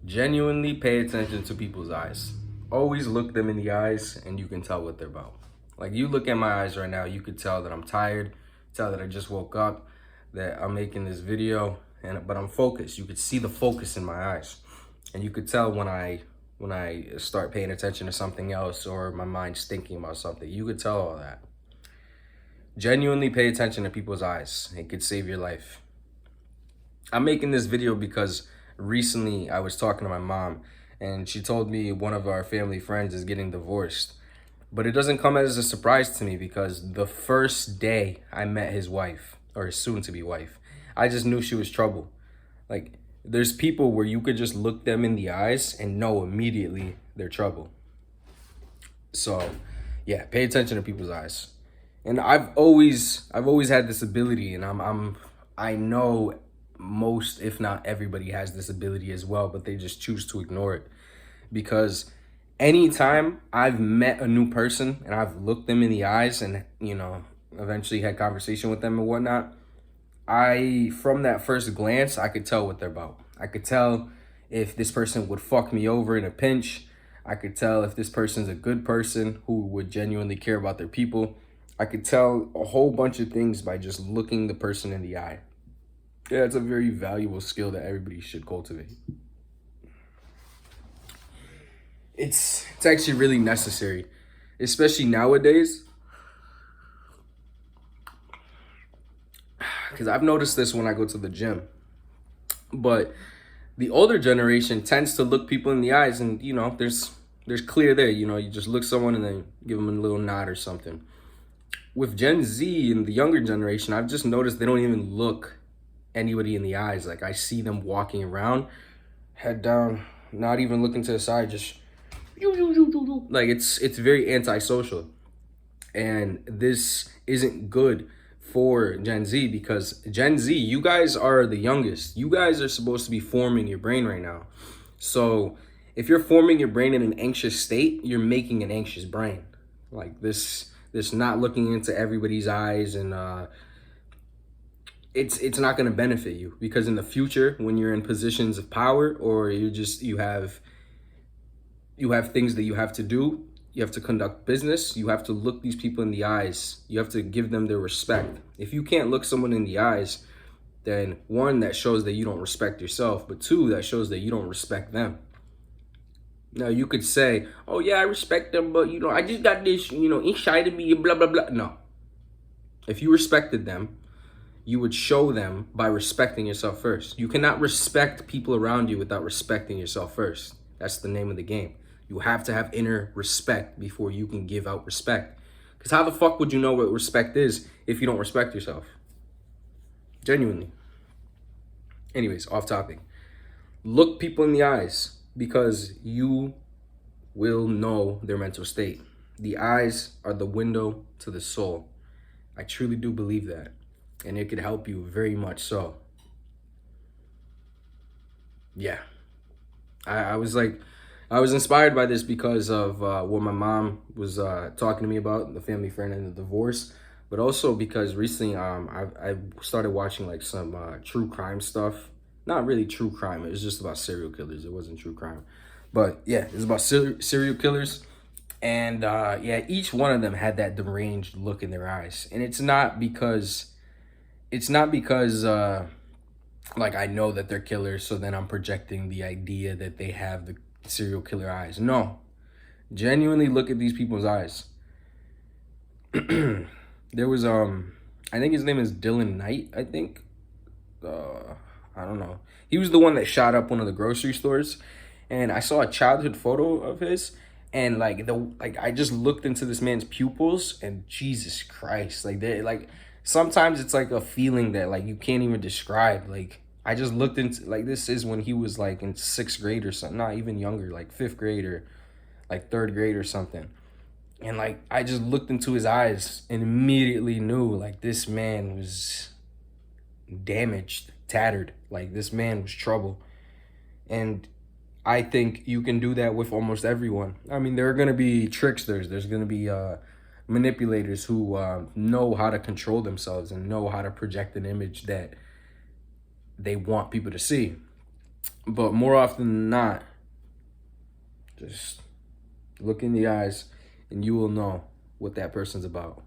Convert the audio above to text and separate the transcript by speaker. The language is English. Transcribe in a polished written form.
Speaker 1: Genuinely pay attention to people's eyes. Always look them in the eyes and you can tell what they're about. Like you look at my eyes right now, you could tell that I'm tired, tell that I just woke up, that I'm making this video, but I'm focused. You could see the focus in my eyes. And you could tell when I start paying attention to something else or my mind's thinking about something. You could tell all that. Genuinely pay attention to people's eyes. It could save your life. I'm making this video because recently I was talking to my mom and she told me one of our family friends is getting divorced. But it doesn't come as a surprise to me because the first day I met his wife, or his soon-to-be wife, I just knew she was trouble. Like, there's people where you could just look them in the eyes and know immediately they're trouble. So, yeah, pay attention to people's eyes. And I've always had this ability, and I know most, if not everybody, has this ability as well, but they just choose to ignore it. Because anytime I've met a new person and I've looked them in the eyes and eventually had conversation with them and whatnot, from that first glance I could tell what they're about. I could tell if this person would fuck me over in a pinch. I could tell if this person's a good person who would genuinely care about their people. I could tell a whole bunch of things by just looking the person in the eye. Yeah, it's a very valuable skill that everybody should cultivate. It's actually really necessary, especially nowadays. Because I've noticed this when I go to the gym. But the older generation tends to look people in the eyes, and there's clear there. You just look someone and then give them a little nod or something. With Gen Z and the younger generation, I've just noticed they don't even look anybody in the eyes. Like I see them walking around, head down, not even looking to the side, just like it's very antisocial. And this isn't good for Gen Z because Gen Z, you guys are the youngest. You guys are supposed to be forming your brain right now. So if you're forming your brain in an anxious state, you're making an anxious brain. Like this not looking into everybody's eyes, and it's not going to benefit you because in the future when you're in positions of power, or you have things that you have to do, you have to conduct business, you have to look these people in the eyes, you have to give them their respect. If you can't look someone in the eyes, then one, that shows that you don't respect yourself, but two, that shows that you don't respect them. Now you could say, oh yeah, I respect them, but I just got this inside of me, blah blah blah. No. If you respected them, you would show them by respecting yourself first. You cannot respect people around you without respecting yourself first. That's the name of the game. You have to have inner respect before you can give out respect. Because how the fuck would you know what respect is if you don't respect yourself? Genuinely. Anyways, off topic. Look people in the eyes because you will know their mental state. The eyes are the window to the soul. I truly do believe that. And it could help you very much so. Yeah. I was inspired by this because of what my mom was talking to me about, the family friend and the divorce, but also because recently I started watching like some true crime stuff. Not really true crime. It was just about serial killers. It wasn't true crime. But yeah, it was about serial killers. And yeah, each one of them had that deranged look in their eyes. And it's not because like I know that they're killers, so then I'm projecting the idea that they have the serial killer eyes. No. Genuinely look at these people's eyes. There was I think his name is Dylan Knight, I think. I don't know. He was the one that shot up one of the grocery stores, and I saw a childhood photo of his, and like I just looked into this man's pupils, and Jesus Christ, like they like sometimes it's like a feeling that like you can't even describe. Like I just looked into, like, this is when he was like in sixth grade or something, not even younger, like fifth grade or like third grade or something. And like I just looked into his eyes and immediately knew like this man was damaged, tattered. Like this man was trouble. And I think you can do that with almost everyone. I mean, there are going to be tricksters. There's going to be manipulators who know how to control themselves and know how to project an image that they want people to see. But more often than not, just look in the eyes and you will know what that person's about.